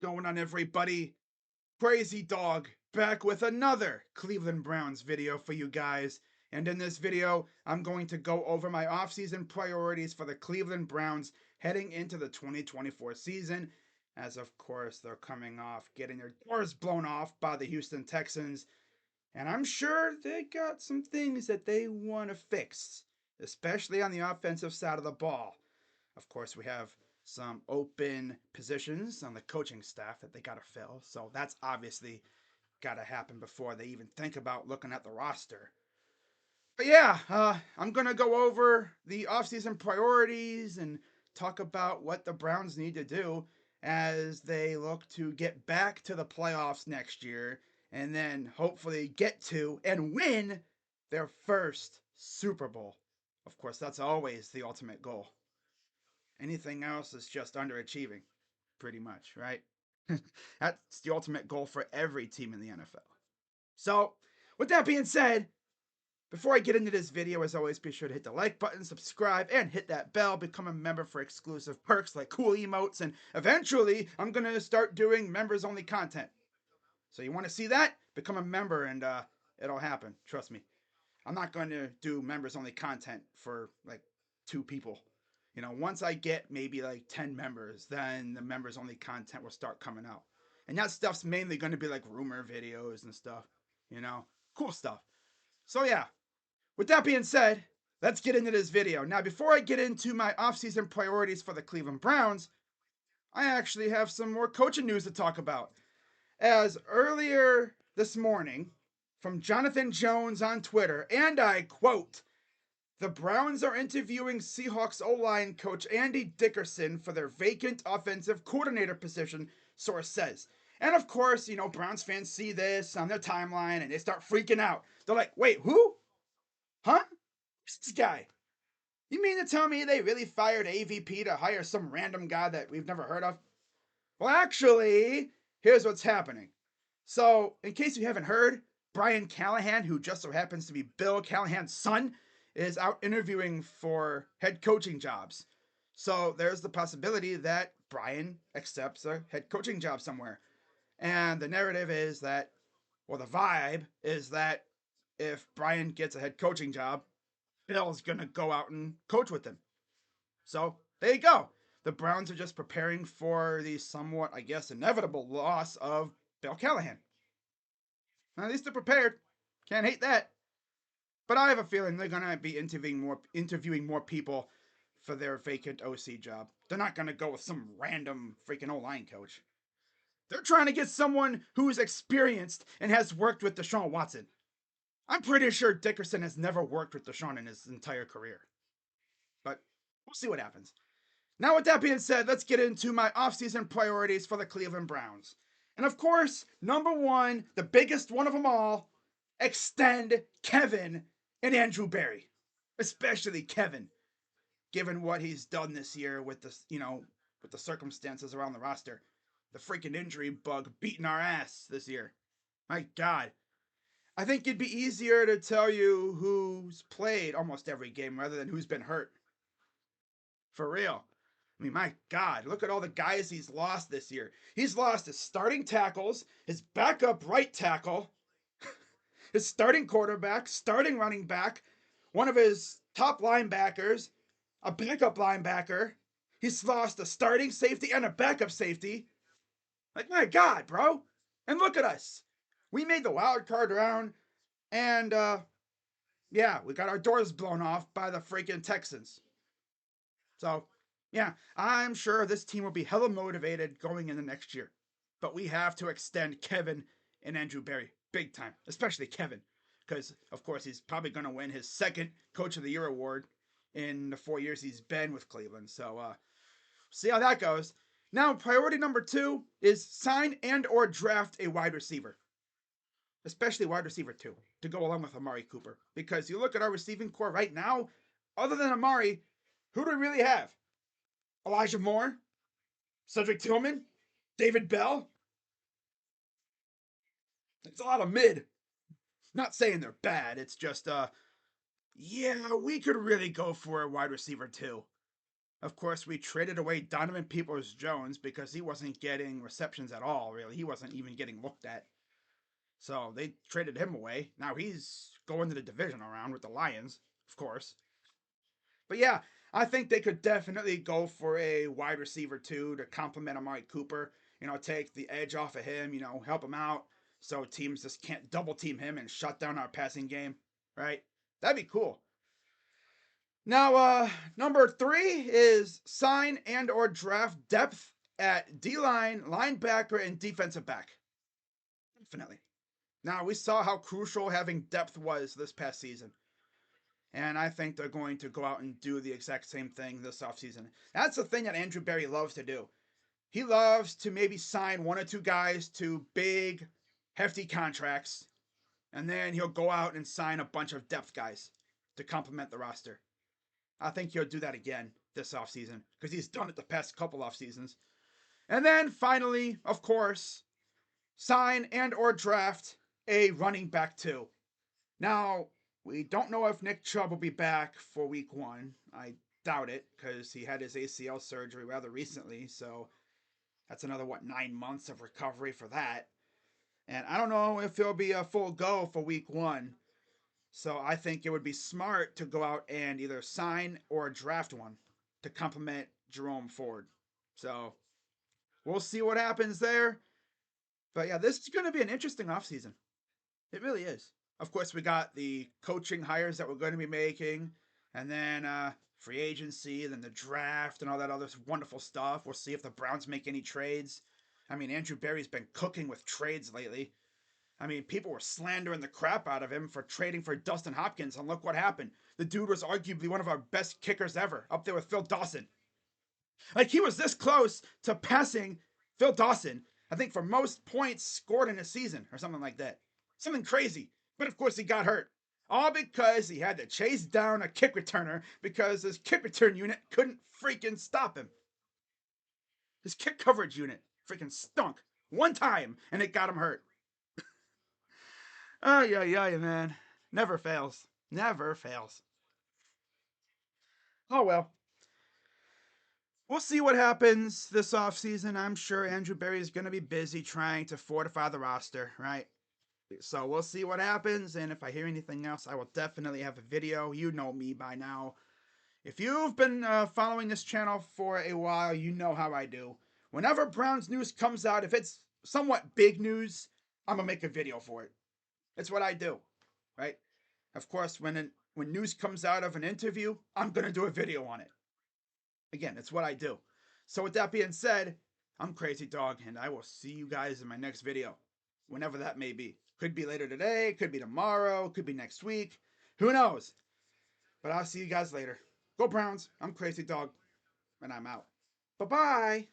Going on, everybody? Crazy Dog back with another Cleveland Browns video for you guys. And in this video, I'm going to go over my offseason priorities for the Cleveland Browns heading into the 2024 season. As of course, they're coming off getting their doors blown off by the Houston Texans. And I'm sure they got some things that they want to fix, especially on the offensive side of the ball. Of course, we have some open positions on the coaching staff that they got to fill. So that's obviously got to happen before they even think about looking at the roster. But yeah, I'm going to go over the offseason priorities and talk about what the Browns need to do as they look to get back to the playoffs next year and then hopefully get to and win their first Super Bowl. Of course, that's always the ultimate goal. Anything else is just underachieving, pretty much, right? That's the ultimate goal for every team in the NFL. So, with that being said, before I get into this video, as always, be sure to hit the like button, subscribe, and hit that bell. Become a member for exclusive perks like cool emotes, and eventually, I'm going to start doing members-only content. So you want to see that? Become a member, and it'll happen. Trust me. I'm not going to do members-only content for, like, 2 people. Once I get maybe like 10 members, then the members only content will start coming out. And that stuff's mainly going to be like rumor videos and stuff, cool stuff. So, yeah, with that being said, let's get into this video. Now, before I get into my offseason priorities for the Cleveland Browns, I actually have some more coaching news to talk about. As earlier this morning, from Jonathan Jones on Twitter, and I quote, the Browns are interviewing Seahawks O-line coach Andy Dickerson for their vacant offensive coordinator position, source says. And of course, Browns fans see this on their timeline and they start freaking out. They're like, wait, who? Huh? Who's this guy? You mean to tell me they really fired AVP to hire some random guy that we've never heard of? Well, actually, here's what's happening. So, in case you haven't heard, Brian Callahan, who just so happens to be Bill Callahan's son, is out interviewing for head coaching jobs. So, there's the possibility that Brian accepts a head coaching job somewhere. And the narrative is that, well, the vibe is that if Brian gets a head coaching job, Bill's going to go out and coach with him. So, there you go. The Browns are just preparing for the somewhat, I guess, inevitable loss of Bill Callahan. At least they're prepared. Can't hate that. But I have a feeling they're gonna be interviewing more people for their vacant OC job. They're not gonna go with some random freaking O-line coach. They're trying to get someone who's experienced and has worked with Deshaun Watson. I'm pretty sure Dickerson has never worked with Deshaun in his entire career. But we'll see what happens. Now, with that being said, let's get into my offseason priorities for the Cleveland Browns. And of course, number one, the biggest one of them all, extend Kevin and Andrew Berry. Especially Kevin, given what he's done this year with with the circumstances around the roster. The freaking injury bug beating our ass this year. My God. I think it'd be easier to tell you who's played almost every game rather than who's been hurt. For real. I mean, my God, look at all the guys he's lost this year. He's lost his starting tackles, his backup right tackle, his starting quarterback, starting running back, one of his top linebackers, a backup linebacker. He's lost a starting safety and a backup safety. Like, my God, bro. And look at us. We made the wild card round, and yeah, we got our doors blown off by the freaking Texans. So, yeah, I'm sure this team will be hella motivated going into next year. But we have to extend Kevin and Andrew Berry big time, especially Kevin, because, of course, he's probably going to win his second Coach of the Year award in the 4 years he's been with Cleveland. So, see how that goes. Now, priority number 2 is sign and or draft a wide receiver, especially wide receiver 2, to go along with Amari Cooper. Because you look at our receiving core right now, other than Amari, who do we really have? Elijah Moore, Cedric Tillman, David Bell. It's a lot of mid. Not saying they're bad. It's just, yeah, we could really go for a wide receiver too. Of course, we traded away Donovan Peoples-Jones because he wasn't getting receptions at all, really. He wasn't even getting looked at. So they traded him away. Now he's going to the divisional round with the Lions, of course. But yeah, I think they could definitely go for a wide receiver too to complement Amari Cooper. Take the edge off of him, help him out so teams just can't double team him and shut down our passing game, right? That'd be cool. Now, number 3 is sign and or draft depth at D-line, linebacker, and defensive back. Definitely. Now, we saw how crucial having depth was this past season. And I think they're going to go out and do the exact same thing this offseason. That's the thing that Andrew Berry loves to do. He loves to maybe sign one or two guys to big, hefty contracts, and then he'll go out and sign a bunch of depth guys to complement the roster. I think he'll do that again this offseason because he's done it the past couple off seasons. And then finally, of course, sign and or draft a running back too. Now, we don't know if Nick Chubb will be back for week 1. I doubt it because he had his ACL surgery rather recently, so that's another 9 months of recovery for that. And I don't know if he'll be a full go for week 1. So I think it would be smart to go out and either sign or draft one to complement Jerome Ford. So we'll see what happens there. But yeah, this is going to be an interesting offseason. It really is. Of course, we got the coaching hires that we're going to be making, and then free agency, then the draft, and all that other wonderful stuff. We'll see if the Browns make any trades. I mean, Andrew Berry's been cooking with trades lately. I mean, people were slandering the crap out of him for trading for Dustin Hopkins, and look what happened. The dude was arguably one of our best kickers ever, up there with Phil Dawson. Like, he was this close to passing Phil Dawson, I think, for most points scored in a season, or something like that. Something crazy. But of course, he got hurt. All because he had to chase down a kick returner because his kick return unit couldn't freaking stop him. His kick coverage unit freaking stunk one time, and it got him hurt. Oh, yeah, man. Never fails. Never fails. Oh, well. We'll see what happens this offseason. I'm sure Andrew Berry is going to be busy trying to fortify the roster, right? So we'll see what happens. And if I hear anything else, I will definitely have a video. You know me by now. If you've been following this channel for a while, you know how I do. Whenever Browns news comes out, if it's somewhat big news, I'm going to make a video for it. That's what I do, right? Of course, when news comes out of an interview, I'm going to do a video on it. Again, it's what I do. So with that being said, I'm Crazy Dog, and I will see you guys in my next video, whenever that may be. Could be later today, could be tomorrow, could be next week. Who knows? But I'll see you guys later. Go Browns. I'm Crazy Dog, and I'm out. Bye-bye.